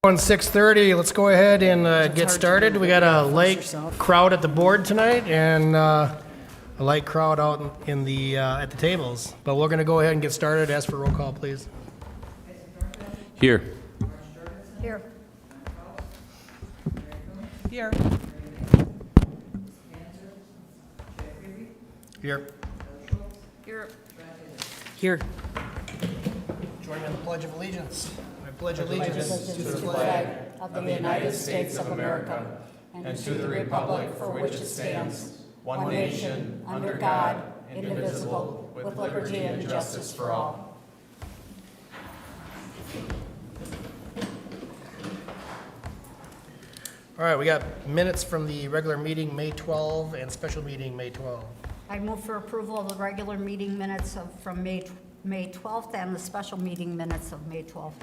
On 6:30, let's go ahead and get started. We got a light crowd at the board tonight and a light crowd out in the at the tables. But we're going to go ahead and get started. Ask for roll call, please. Here. Here. Here. Here. Here. Here. Join me in the Pledge of Allegiance. I pledge allegiance To the flag of the United States of America and to the republic for which it stands, one nation, under God, indivisible, with liberty and justice for all. All right, we got minutes from the regular meeting, May 12, and special meeting, May 12. I move for approval of the regular meeting minutes from May 12th and the special meeting minutes of May 12th.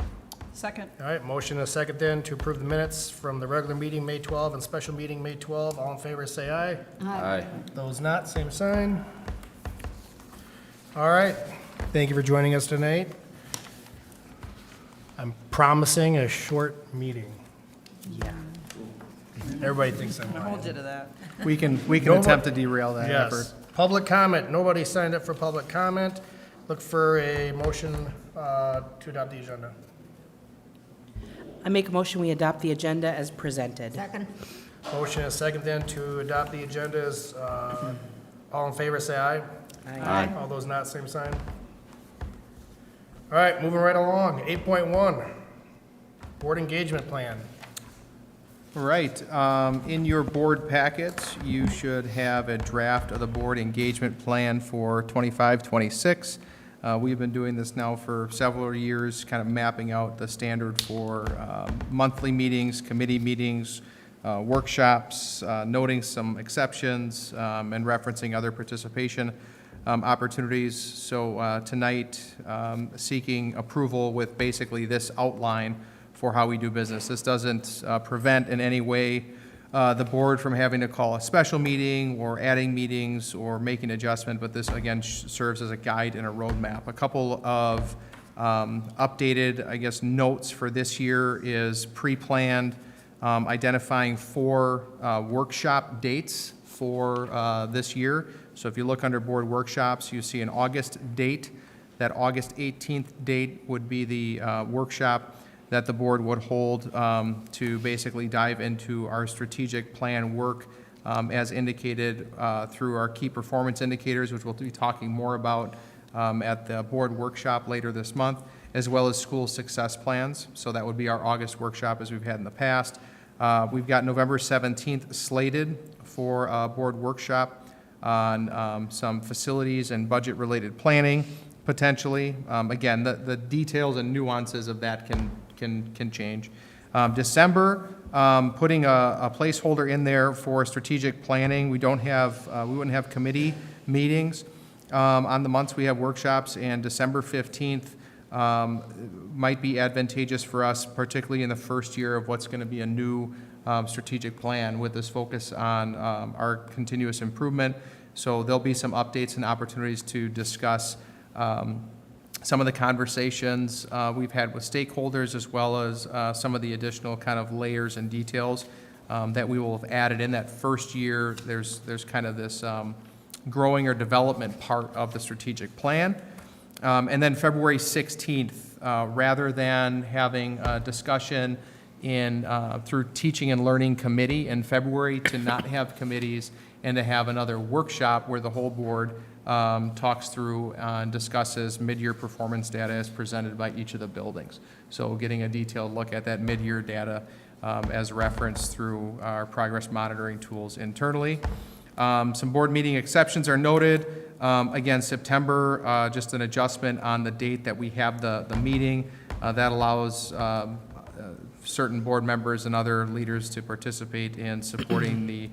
Second. All right, motion and a second then to approve the minutes from the regular meeting, May 12, and special meeting, May 12. All in favor, say aye. Aye. Those not, same sign. All right, thank you for joining us tonight. I'm promising a short meeting. Yeah. Everybody thinks I'm I'll hold you lying. to that. We can Nobody- attempt to derail that effort. Yes. Public comment, nobody signed up for public comment. Look for a motion to adopt the agenda. I make a motion, we adopt the agenda as presented. Second. Motion and a second then to adopt the agenda is, all in favor, say aye. Aye. All those not, same sign. All right, moving right along. 8.1, board engagement plan. All right, in your board packet, you should have a draft of the board engagement plan for 25-26. We've been doing this now for several years, kind of mapping out the standard for monthly meetings, committee meetings, workshops, noting some exceptions, and referencing other participation opportunities. So tonight, seeking approval with basically this outline for how we do business. This doesn't prevent in any way the board from having to call a special meeting or adding meetings or making adjustment, but this again serves as a guide and a roadmap. A couple of updated, I guess, notes for this year is pre-planned, identifying 4 workshop dates for this year. So if you look under board workshops, you see an August date. That August 18th date would be the workshop that the board would hold to basically dive into our strategic plan work as indicated through our key performance indicators, which we'll be talking more about at the board workshop later this month, as well as school success plans. So that would be our August workshop as we've had in the past. We've got November 17th slated for a board workshop on some facilities and budget-related planning, potentially. Again, the details and nuances of that can change. December, putting a placeholder in there for strategic planning. We wouldn't have committee meetings on the months we have workshops, and December 15th might be advantageous for us, particularly in the first year of what's going to be a new strategic plan with this focus on our continuous improvement. So there'll be some updates and opportunities to discuss some of the conversations we've had with stakeholders, as well as some of the additional kind of layers and details that we will have added in that first year. There's kind of this growing or development part of the strategic plan. And then February 16th, rather than having a discussion through teaching and learning committee in February, to not have committees and to have another workshop where the whole board talks through and discusses mid-year performance data as presented by each of the buildings. So getting a detailed look at that mid-year data as referenced through our progress monitoring tools internally. Some board meeting exceptions are noted. Again, September, just an adjustment on the date that we have the meeting. That allows certain board members and other leaders to participate in supporting the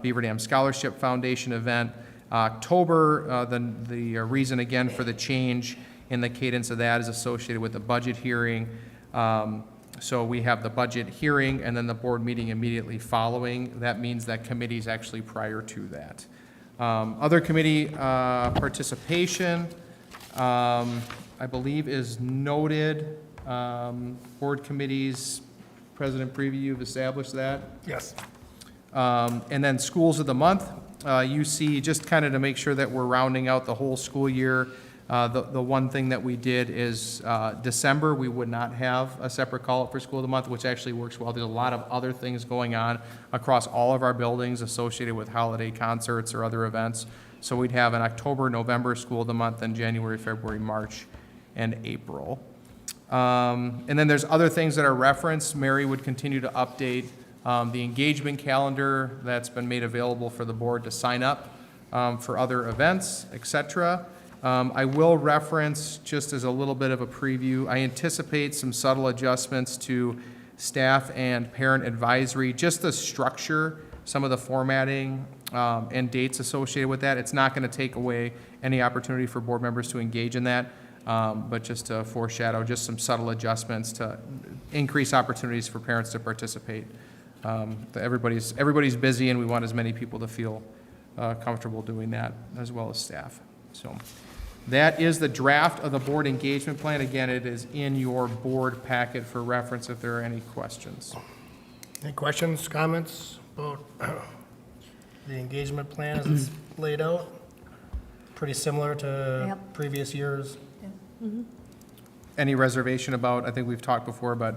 Beaver Dam Scholarship Foundation event. October, the reason again for the change in the cadence of that is associated with the budget hearing. So we have the budget hearing and then the board meeting immediately following. That means that committee's actually prior to that. Other committee participation, I believe, is noted. Board committees President Preview, you've established that. Yes. And then schools of the month, you see, just kind of to make sure that we're rounding out the whole school year, the one thing that we did is December, we would not have a separate call-out for school of the month, which actually works well. There's a lot of other things going on across all of our buildings associated with holiday concerts or other events. So we'd have an October, November school of the month, and January, February, March, and April. And then there's other things that are referenced. Mary would continue to update the engagement calendar that's been made available for the board to sign up for other events, et cetera. I will reference, just as a little bit of a preview, I anticipate some subtle adjustments to staff and parent advisory, just the structure, some of the formatting, and dates associated with that. It's not going to take away any opportunity for board members to engage in that, but just to foreshadow, just some subtle adjustments to increase opportunities for parents to participate. Everybody's busy, and we want as many people to feel comfortable doing that, as well as staff. So that is the draft of the board engagement plan. Again, it is in your board packet for reference if there are any questions. Any questions, comments about the engagement plan as it's laid out? Pretty similar to Yep. previous years. Any reservation about, I think we've talked before about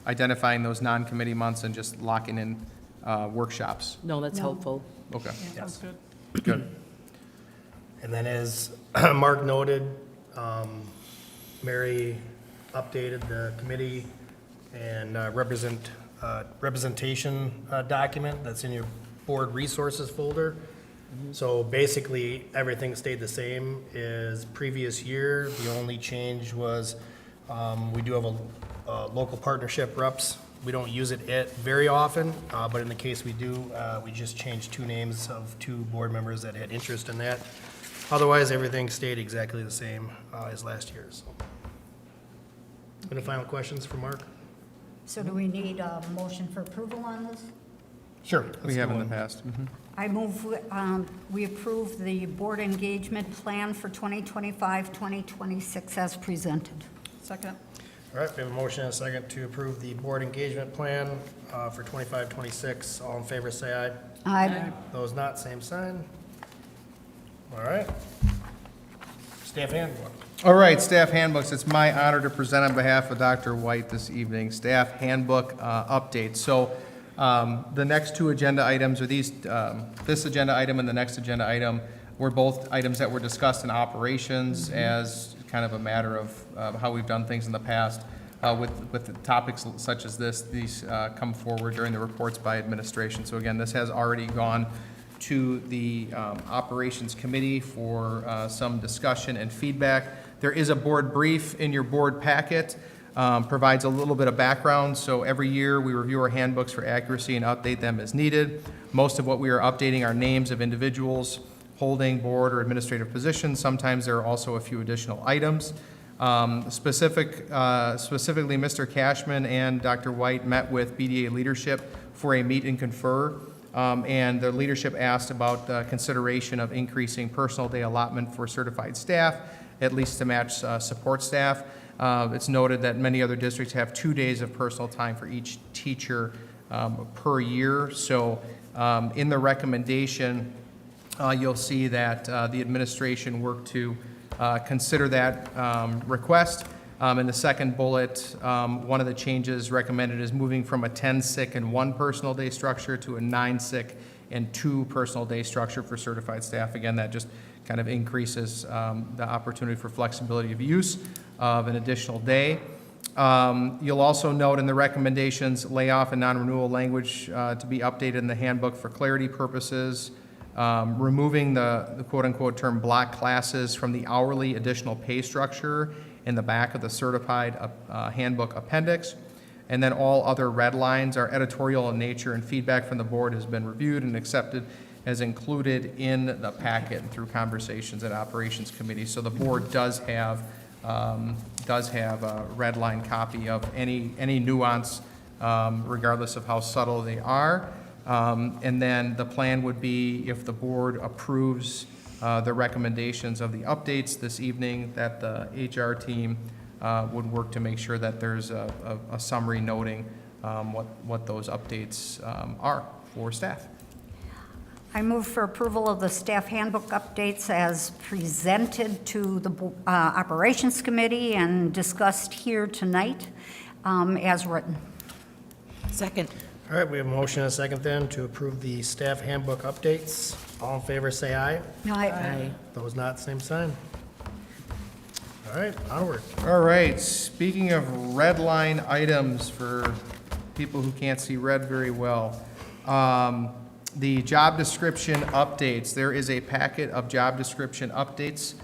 identifying those non-committee months and just locking in workshops? No, that's No. helpful. Okay, Yes. good. And then as Mark noted, Mary updated the committee and representation document that's in your board resources folder. So basically, everything stayed the same as previous year. The only change was, we do have a local partnership reps. We don't use it very often, but in the case we do, we just changed 2 names of 2 board members that had interest in that. Otherwise, everything stayed exactly the same as last year's. Any final questions for Mark? So do we need a motion for approval on this? Sure. We have in the past. I move we approve the board engagement plan for 2025-2026 as presented. Second. All right, we have a motion and a second to approve the board engagement plan for 25-26. All in favor, say aye. Aye. Those not, same sign. All right. Staff handbook. All right, staff handbooks. It's my honor to present on behalf of Dr. White this evening, staff handbook update. So the next 2 agenda items are these, this agenda item and the next agenda item were both items that were discussed in operations as kind of a matter of how we've done things in the past. With the topics such as this, these come forward during the reports by administration. So again, this has already gone to the operations committee for some discussion and feedback. There is a board brief in your board packet, provides a little bit of background. So every year we review our handbooks for accuracy and update them as needed. Most of what we are updating are names of individuals holding board or administrative positions. Sometimes there are also a few additional items. Specifically, Mr. Cashman and Dr. White met with BDA leadership for a meet and confer. And the leadership asked about consideration of increasing personal day allotment for certified staff, at least to match support staff. It's noted that many other districts have 2 days of personal time for each teacher per year. So in the recommendation, you'll see that the administration worked to consider that request. In the second bullet, one of the changes recommended is moving from a 10 sick and 1 personal day structure to a 9 sick and 2 personal day structure for certified staff. Again, that just kind of increases the opportunity for flexibility of use of an additional day. You'll also note in the recommendations layoff and non-renewal language to be updated in the handbook for clarity purposes. Removing the quote-unquote term block classes from the hourly additional pay structure in the back of the certified handbook appendix. And then all other red lines are editorial in nature, and feedback from the board has been reviewed and accepted as included in the packet and through conversations at operations committee. So the board does have a red line copy of any nuance, regardless of how subtle they are. And then the plan would be, if the board approves the recommendations of the updates this evening, that the HR team would work to make sure that there's a summary noting what those updates are for staff. I move for approval of the staff handbook updates as presented to the Operations Committee and discussed here tonight as written. Second. All right, we have a motion and a second then to approve the staff handbook updates. All in favor, say aye. Aye. Those not, same sign. All right, onward. All right, speaking of red line items for people who can't see red very well, the job description updates, there is a packet of job description updates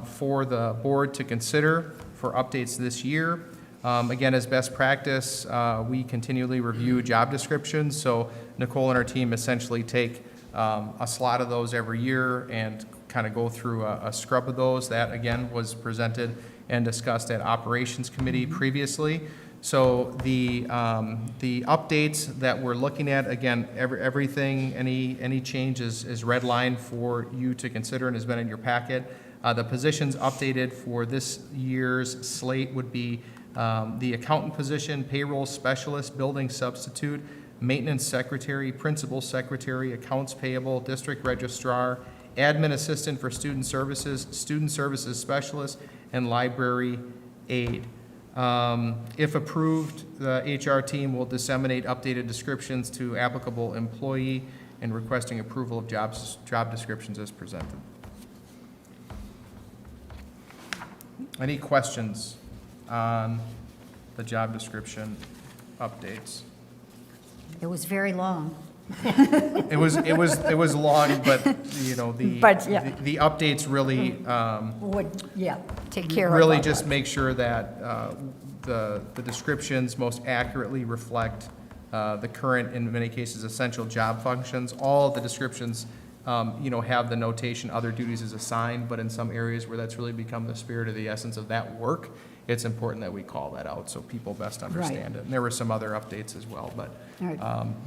for the board to consider for updates this year. Again, as best practice, we continually review job descriptions, so Nicole and our team essentially take a slot of those every year and kind of go through a scrub of those. That, again, was presented and discussed at Operations Committee previously. So the updates that we're looking at, again, everything, any change is redlined for you to consider and has been in your packet. The positions updated for this year's slate would be the accountant position, payroll specialist, building substitute, maintenance secretary, principal secretary, accounts payable, district registrar, admin assistant for student services specialist, and library aide. If approved, the HR team will disseminate updated descriptions to applicable employee and requesting approval of job descriptions as presented. Any questions on the job description updates? It was very long. It was long, but, you know, But, yeah. the updates really, Take care of really all just that. make sure that the descriptions most accurately reflect the current, in many cases, essential job functions. All of the descriptions, you know, have the notation, other duties as assigned, but in some areas where that's really become the spirit of the essence of that work, it's important that we call that out so people best understand it. And there were some other updates as well, but Right.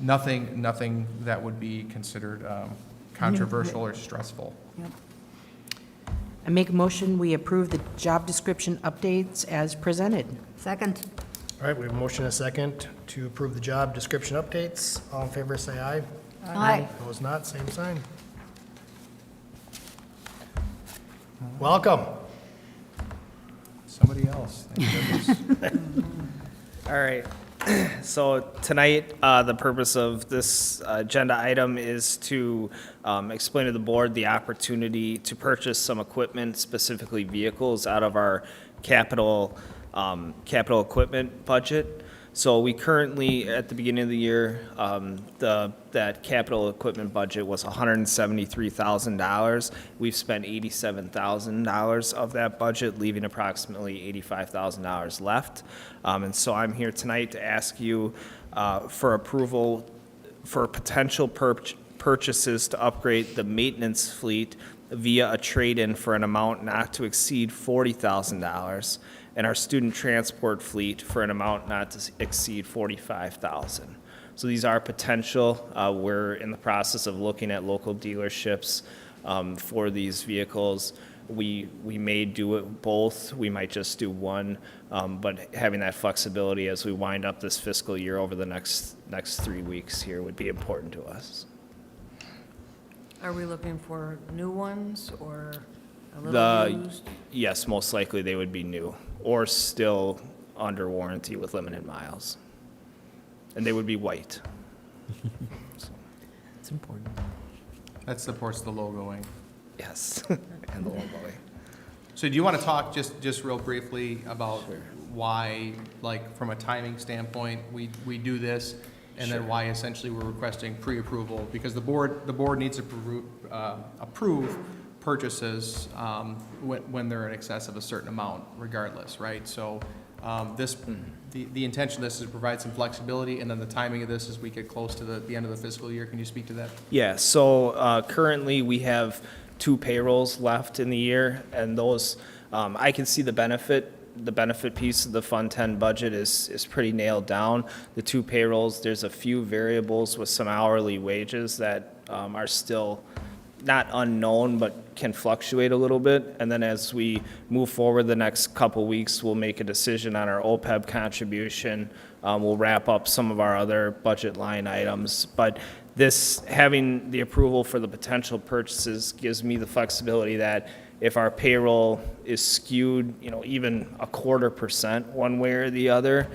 nothing that would be considered controversial or stressful. Yep. I make a motion, we approve the job description updates as presented. Second. All right, we have a motion and a second to approve the job description updates. All in favor, say aye. Aye. Those not, same sign. Welcome. Somebody else, thank goodness. All right. So tonight, the purpose of this agenda item is to explain to the board the opportunity to purchase some equipment, specifically vehicles, out of our capital equipment budget. So we currently, at the beginning of the year, that capital equipment budget was $173,000. We've spent $87,000 of that budget, leaving approximately $85,000 left. And so I'm here tonight to ask you for approval for potential purchases to upgrade the maintenance fleet via a trade-in for an amount not to exceed $40,000, and our student transport fleet for an amount not to exceed $45,000. So these are potential. We're in the process of looking at local dealerships for these vehicles. We may do it both. We might just do one, but having that flexibility as we wind up this fiscal year over the next 3 weeks here would be important to us. Are we looking for new ones or a little used? Yes, most likely they would be new or still under warranty with limited miles. And they would be white. It's important. That supports the logoing. Yes, and the logo. So do you want to talk just real briefly about why, like, from a timing standpoint, we do this, and then why essentially we're requesting pre-approval? Because the board needs to approve purchases when they're in excess of a certain amount, regardless, right? So the intention of this is to provide some flexibility, and then the timing of this as we get close to the end of the fiscal year. Can you speak to that? Yeah, so currently we have 2 payrolls left in the year, and those, I can see the benefit piece of the Fund 10 budget is pretty nailed down. The 2 payrolls, there's a few variables with some hourly wages that are still not unknown, but can fluctuate a little bit. And then as we move forward the next couple weeks, we'll make a decision on our OPEB contribution. We'll wrap up some of our other budget line items. But this, having the approval for the potential purchases gives me the flexibility that if our payroll is skewed, even 0.25% one way or the other,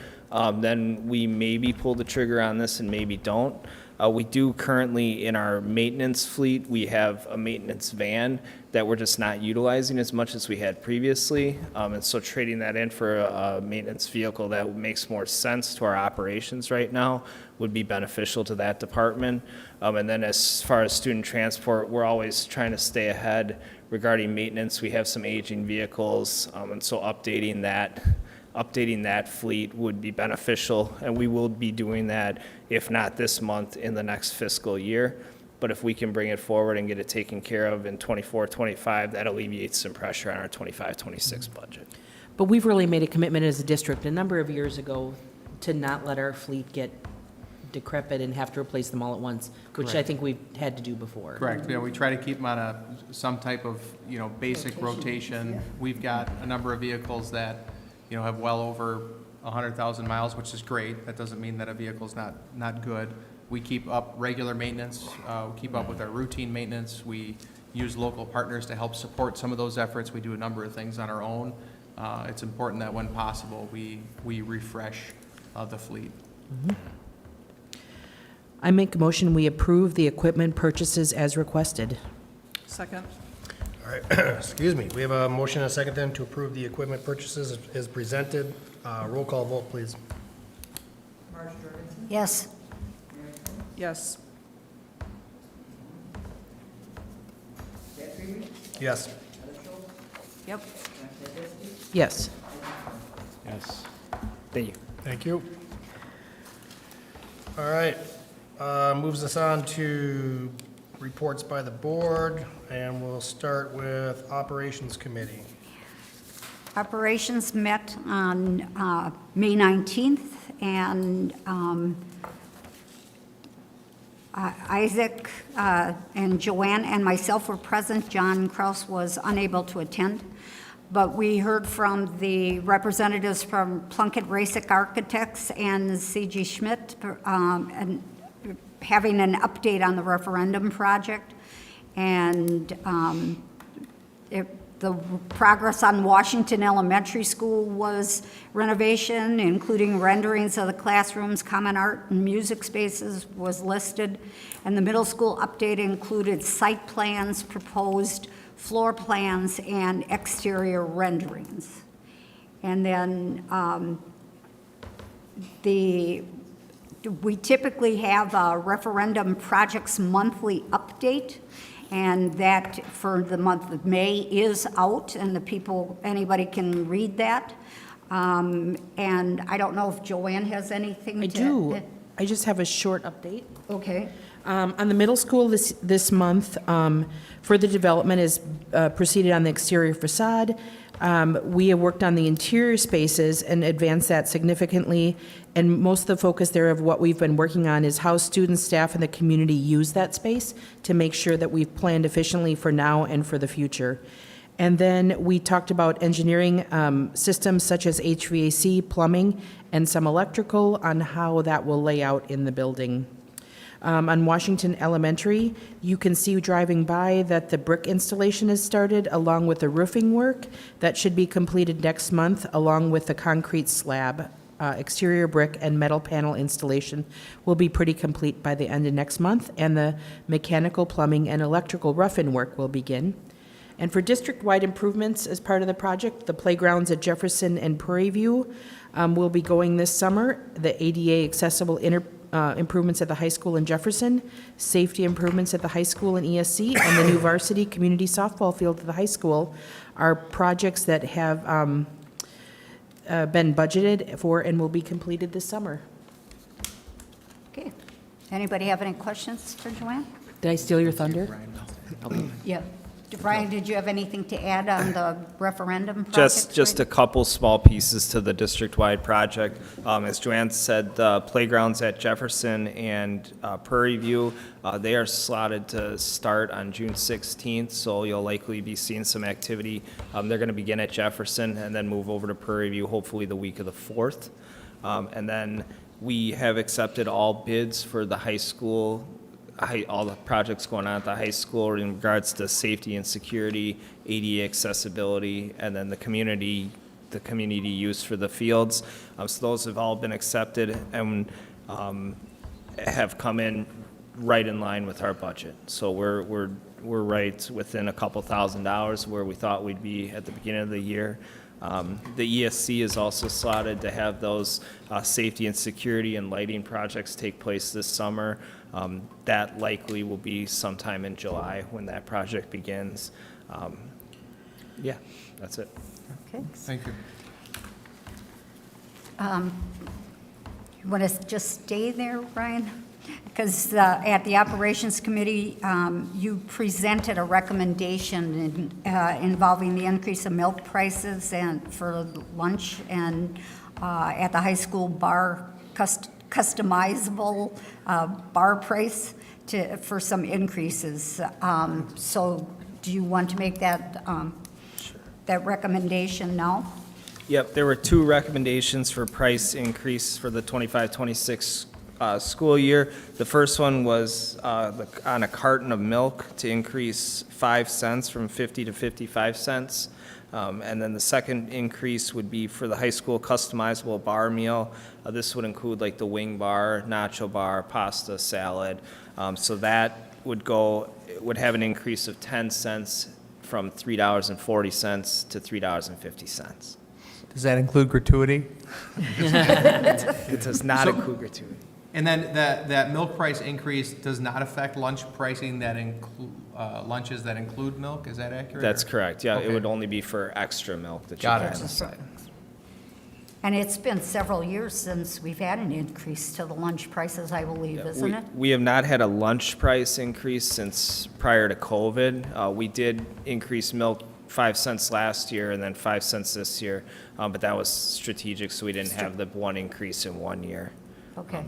then we maybe pull the trigger on this and maybe don't. We do currently, in our maintenance fleet, we have a maintenance van that we're just not utilizing as much as we had previously. And so trading that in for a maintenance vehicle that makes more sense to our operations right now would be beneficial to that department. And then as far as student transport, we're always trying to stay ahead regarding maintenance. We have some aging vehicles, and so updating that fleet would be beneficial, and we will be doing that, if not this month, in the next fiscal year. But if we can bring it forward and get it taken care of in 24-25, that alleviates some pressure on our 25-26 budget. But we've really made a commitment as a district a number of years ago to not let our fleet get decrepit and have to replace them all at once, which I think we've had to do before. Correct. We try to keep them on some type of, basic rotation. We've got a number of vehicles that, have well over 100,000 miles, which is great. That doesn't mean that a vehicle's not good. We keep up regular maintenance, we keep up with our routine maintenance. We use local partners to help support some of those efforts. We do a number of things on our own. It's important that when possible, we refresh the fleet. I make a motion, we approve the equipment purchases as requested. Second. All right, excuse me. We have a motion and a second then to approve the equipment purchases as presented. Roll call vote, please. Yes. Yes. Yes. Yep. Yes. Yes. Thank you. Thank you. All right, moves us on to reports by the board, and we'll start with Operations Committee. Operations met on May 19th, and Isaac and Joanne and myself were present. John Kraus was unable to attend. But we heard from the representatives from Plunkett Rasick Architects and C.G. Schmidt and having an update on the referendum project. And the progress on Washington Elementary School was renovation, including renderings of the classrooms, common art and music spaces was listed. And the middle school update included site plans, proposed floor plans, and exterior renderings. And then we typically have a referendum projects monthly update, and that for the month of May is out, and anybody can read that. And I don't know if Joanne has anything I to... do. I just have a short update. Okay. On the middle school this month, further development is proceeded on the exterior facade. We have worked on the interior spaces and advanced that significantly. And most of the focus there of what we've been working on is how students, staff, and the community use that space to make sure that we've planned efficiently for now and for the future. And then we talked about engineering systems such as HVAC, plumbing, and some electrical on how that will lay out in the building. On Washington Elementary, you can see driving by that the brick installation has started along with the roofing work. That should be completed next month along with the concrete slab. Exterior brick and metal panel installation will be pretty complete by the end of next month, and the mechanical, plumbing, and electrical rough-in work will begin. And for district-wide improvements as part of the project, the playgrounds at Jefferson and Prairie View will be going this summer. The ADA accessible improvements at the high school in Jefferson, safety improvements at the high school in ESC, and the new varsity community softball field at the high school are projects that have been budgeted for and will be completed this summer. Okay. Anybody have any questions for Joanne? Did I steal your thunder? Yeah. Brian, did you have anything to add on the referendum project? Just a couple small pieces to the district-wide project. As Joanne said, the playgrounds at Jefferson and Prairie View, they are slotted to start on June 16th, so you'll likely be seeing some activity. They're going to begin at Jefferson and then move over to Prairie View, hopefully the week of the 4th. And then we have accepted all bids for the high school, all the projects going on at the high school in regards to safety and security, ADA accessibility, and then the community use for the fields. So those have all been accepted and have come in right in line with our budget. So we're right within a couple $1,000s where we thought we'd be at the beginning of the year. The ESC is also slotted to have those safety and security and lighting projects take place this summer. That likely will be sometime in July when that project begins. Yeah, that's it. Okay. Thank you. You want to just stay there, Brian? Because at the Operations Committee, you presented a recommendation involving the increase of milk prices and for lunch and at the high school bar, customizable bar price for some increases. So do you want to make that, that recommendation now? Yep, there were two recommendations for price increase for the 25-26 school year. The first one was on a carton of milk to increase 5 cents from 50 to 55 cents. And then the second increase would be for the high school customizable bar meal. This would include like the wing bar, nacho bar, pasta, salad. So that would have an increase of 10 cents from $3.40 to $3.50. Does that include gratuity? It does not include gratuity. And then that milk price increase does not affect lunch pricing that lunches that include milk, is that accurate? That's correct, yeah. Okay. It would only be for extra milk that you Got buy it. on the side. And it's been several years since we've had an increase to the lunch prices, I believe, isn't it? We have not had a lunch price increase since prior to COVID. We did increase milk 5 cents last year and then 5 cents this year, but that was strategic, so we didn't have the one increase in 1 year. Okay.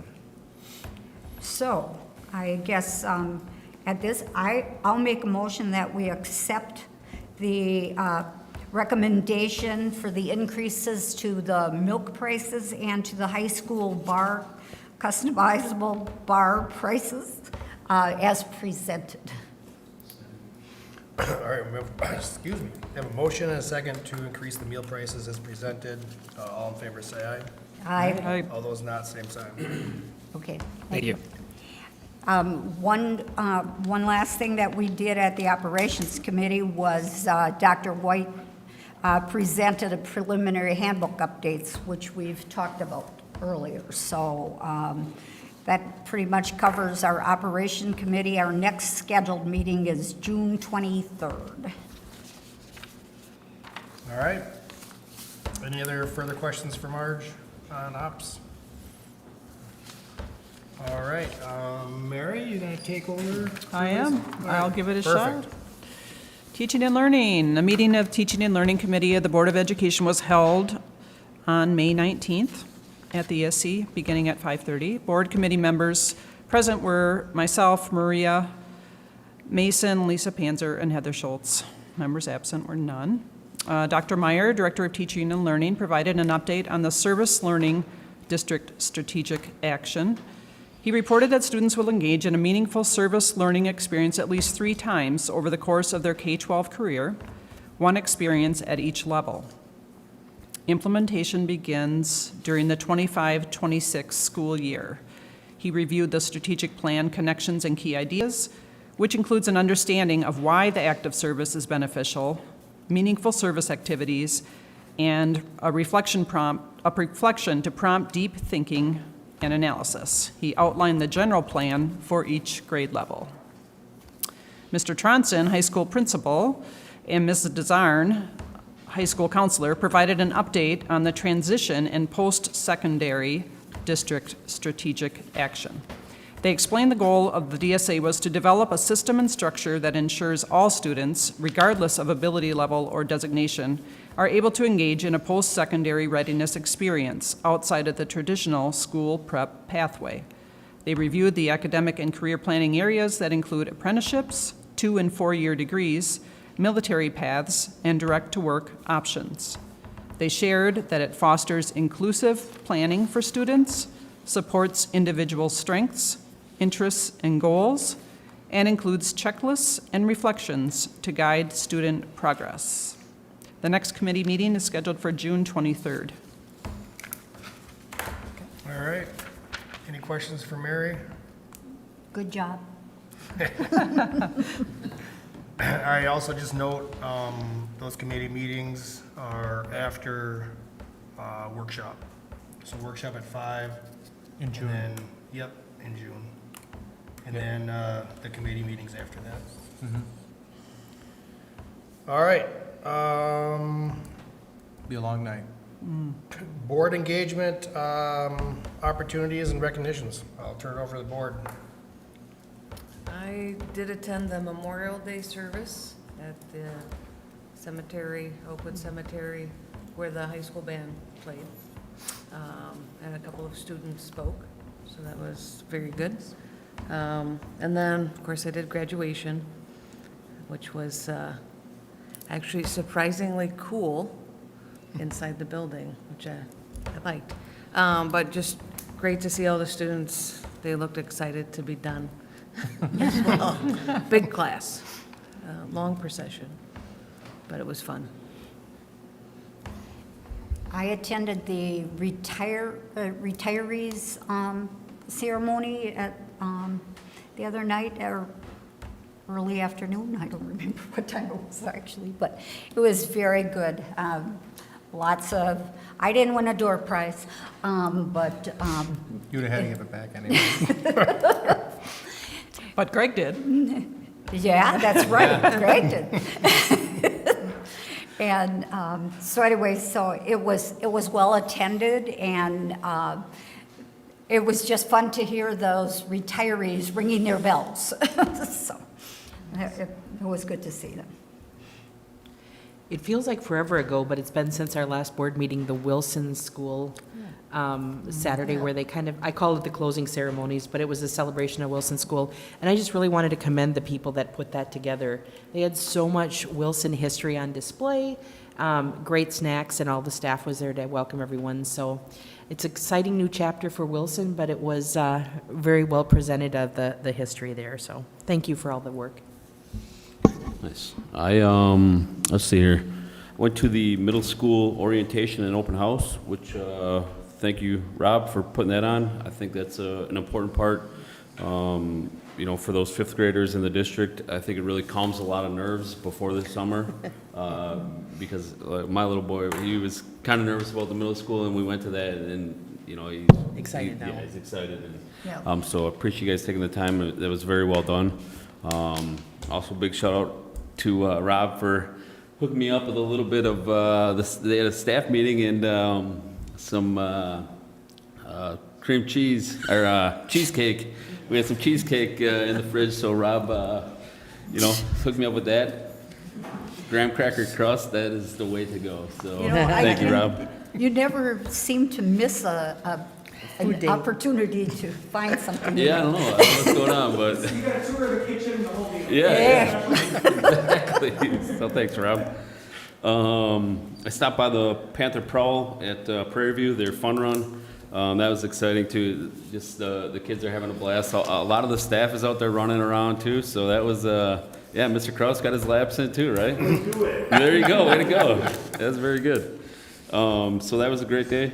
So, I guess at this, I'll make a motion that we accept the recommendation for the increases to the milk prices and to the high school bar, customizable bar prices as presented. All right, excuse me. We have a motion and a second to increase the meal prices as presented. All in favor, say aye. Aye. All those not, same sign. Okay. Thank you. One last thing that we did at the Operations Committee was Dr. White presented a preliminary handbook updates, which we've talked about earlier. So that pretty much covers our Operation Committee. Our next scheduled meeting is June 23rd. All right. Any other further questions for Marge on ops? All right, Mary, you gonna take over? I am. All right, I'll give it a shot. perfect. Teaching and Learning. A meeting of Teaching and Learning Committee of the Board of Education was held on May 19th at the ESC, beginning at 5:30. Board committee members present were myself, Maria Mason, Lisa Panzer, and Heather Schultz. Members absent were none. Dr. Meyer, Director of Teaching and Learning, provided an update on the Service Learning District Strategic Action. He reported that students will engage in a meaningful service learning experience at least 3 times over the course of their K-12 career, one experience at each level. Implementation begins during the 25-26 school year. He reviewed the strategic plan connections and key ideas, which includes an understanding of why the act of service is beneficial, meaningful service activities, and a reflection to prompt deep thinking and analysis. He outlined the general plan for each grade level. Mr. Tronson, high school principal, and Mrs. Desarn, high school counselor, provided an update on the transition and post-secondary district strategic action. They explained the goal of the DSA was to develop a system and structure that ensures all students, regardless of ability level or designation, are able to engage in a post-secondary readiness experience outside of the traditional school prep pathway. They reviewed the academic and career planning areas that include apprenticeships, 2- and 4-year degrees, military paths, and direct-to-work options. They shared that it fosters inclusive planning for students, supports individual strengths, interests, and goals, and includes checklists and reflections to guide student progress. The next committee meeting is scheduled for June 23rd. All right. Any questions for Mary? Good job. I also just note, those committee meetings are after workshop. So workshop at 5. In June. And then, yep, in June. And then the committee meetings after that. All right. Be a long night. Board engagement, opportunities and recognitions. I'll turn it over to the board. I did attend the Memorial Day service at the cemetery, Oakwood Cemetery, where the high school band played. And a couple of students spoke, so that was very good. And then, of course, I did graduation, which was actually surprisingly cool inside the building, which I liked. But just great to see all the students. They looked excited to be done as well. Big class, long procession, but it was fun. I attended the retirees ceremony at the other night, or early afternoon. I don't remember what time it was actually, but it was very good. Lots of, I didn't win a door prize, but You'd have had to give it back anyway. But Greg did. yeah, that's right, Greg did. And so anyway, so it was well attended, and it was just fun to hear those retirees ringing their bells. So it was good to see them. It feels like forever ago, but it's been since our last board meeting, the Wilson School Saturday, where they kind of, I call it the closing ceremonies, but it was a celebration of Wilson School. And I just really wanted to commend the people that put that together. They had so much Wilson history on display, great snacks, and all the staff was there to welcome everyone. So it's an exciting new chapter for Wilson, but it was very well presented of the history there. So thank you for all the work. Nice. Let's see here. I went to the middle school orientation and open house, which, thank you, Rob, for putting that on. I think that's an important part, you know, for those fifth graders in the district. I think it really calms a lot of nerves before the summer, because my little boy, he was kind of nervous about the middle school, and we went to that, and, you know, he's Excited now. Yeah, he's excited. And, Yeah. so I appreciate you guys taking the time. That was very well done. Also, big shout out to Rob for hooking me up with a little bit of they had a staff meeting and some cream cheese or cheesecake. We had some cheesecake in the fridge, so Rob, you know, hooked me up with that. Graham cracker crust, that is the way to go. So You know, thank you, Rob. You never seem to miss an opportunity to find something. Yeah, I don't know what's going on, but You got a tour of the kitchen, the whole deal. yeah. Exactly. So thanks, Rob. I stopped by the Panther Prowl at Prairie View, their fun run. That was exciting too. Just the kids are having a blast. A lot of the staff is out there running around too. So that was yeah. Mr. Kraus got his laps in too, right? Do it. There you go. Way to go. That's very good. So that was a great day.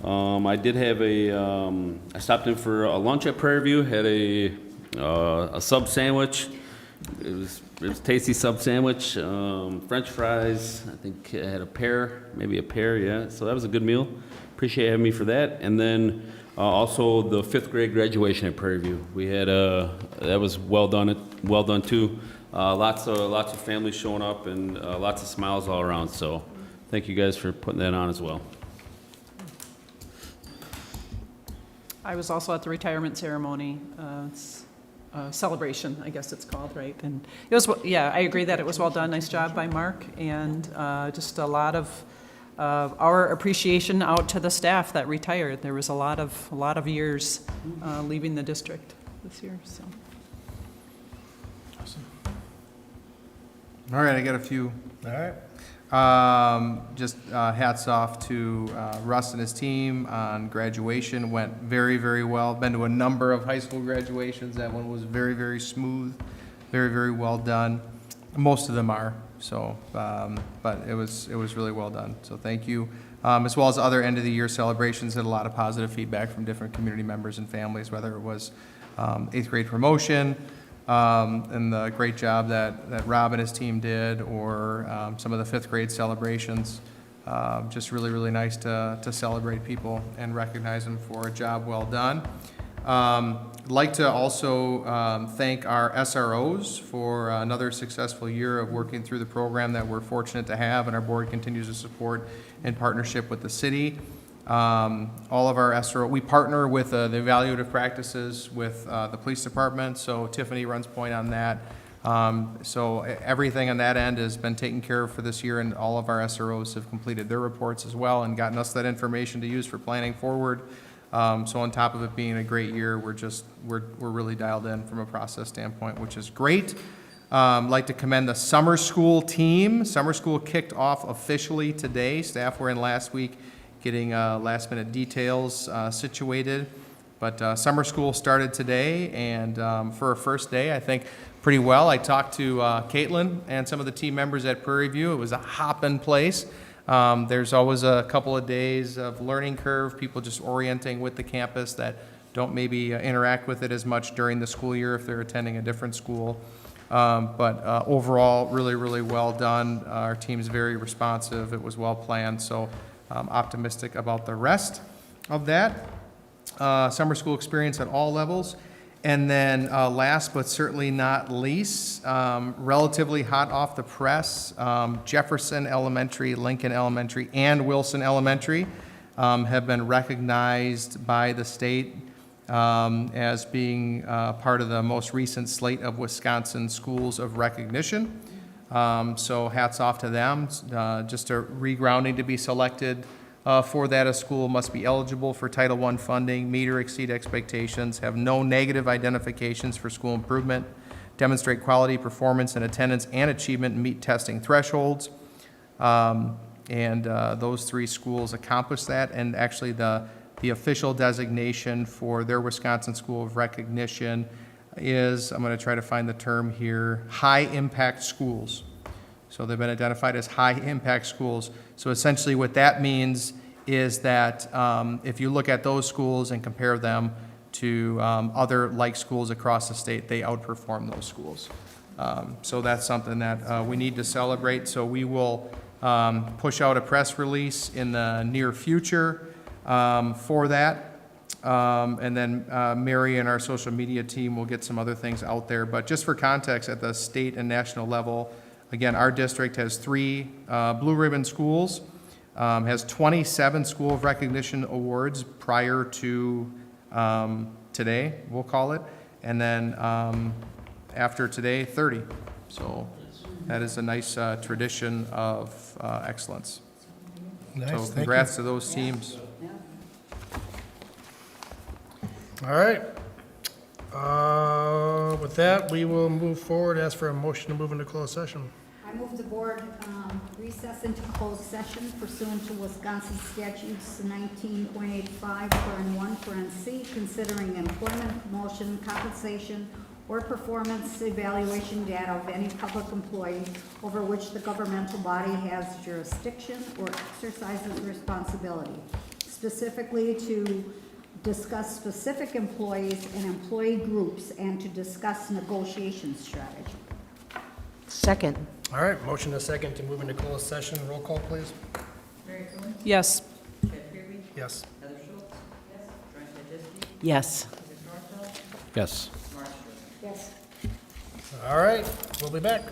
I did have I stopped in for a lunch at Prairie View. Had a sub sandwich. It was tasty sub sandwich. French fries. I think I had maybe a pear. Yeah. So that was a good meal. Appreciate having me for that. And then also the fifth grade graduation at Prairie View. We had that was well done. Well done too. Lots of families showing up and lots of smiles all around. So thank you guys for putting that on as well. I was also at the retirement ceremony, celebration, I guess it's called, right? And it was, yeah, I agree that it was well done. Nice job by Mark, and just a lot of our appreciation out to the staff that retired. There was a lot of years leaving the district this year, so. All right, I got a few. All right. Just hats off to Russ and his team on graduation. Went very, very well. Been to a number of high school graduations. That one was very, very smooth, very, very well done. Most of them are. So, but it was really well done. So thank you. As well as other end of the year celebrations, had a lot of positive feedback from different community members and families, whether it was 8th grade promotion, and the great job that Rob and his team did, or some of the 5th grade celebrations. Just really, really nice to celebrate people and recognize them for a job well done. I'd like to also thank our SROs for another successful year of working through the program that we're fortunate to have, and our board continues to support in partnership with the city. All of our SRO, we partner with the evaluative practices with the police department, so Tiffany runs point on that. So everything on that end has been taken care of for this year, and all of our SROs have completed their reports as well and gotten us that information to use for planning forward. So on top of it being a great year, we're really dialed in from a process standpoint, which is great. I'd like to commend the summer school team. Summer school kicked off officially today. Staff were in last week getting last minute details situated. But summer school started today, and for a first day, I think pretty well. I talked to Caitlin and some of the team members at Prairie View. It was a hopping place. There's always a couple of days of learning curve, people just orienting with the campus that don't maybe interact with it as much during the school year if they're attending a different school. But overall, really, really well done. Our team's very responsive. It was well planned, so optimistic about the rest of that. Summer school experience at all levels. And then last but certainly not least, relatively hot off the press, Jefferson Elementary, Lincoln Elementary, and Wilson Elementary have been recognized by the state as being part of the most recent slate of Wisconsin Schools of Recognition. So hats off to them. Just a regrounding to be selected for that. A school must be eligible for Title I funding, meet or exceed expectations, have no negative identifications for school improvement, demonstrate quality, performance, and attendance and achievement, and meet testing thresholds. And those 3 schools accomplished that, and actually the official designation for their Wisconsin School of Recognition is, I'm going to try to find the term here, high-impact schools. So they've been identified as high-impact schools. So essentially what that means is that if you look at those schools and compare them to other like schools across the state, they outperform those schools. So that's something that we need to celebrate. So we will push out a press release in the near future for that. And then Mary and our social media team will get some other things out there. But just for context, at the state and national level, again, our district has 3 blue ribbon schools, has 27 School of Recognition awards prior to today, we'll call it, and then after today, 30. So that is a nice tradition of excellence. Nice, So thank you. congrats to those teams. All right. With that, we will move forward. Ask for a motion to move into closed session. I move the board recess into closed session pursuant to Wisconsin statutes 19.85, paren 1, paren C, considering employment, promotion, compensation, or performance evaluation data of any public employee over which the governmental body has jurisdiction or exercises responsibility, specifically to discuss specific employees and employee groups and to discuss negotiation strategy. Second. All right, motion a second to move into closed session. Roll call, please. Yes. Yes. Yes. Yes. Yes. All right, we'll be back.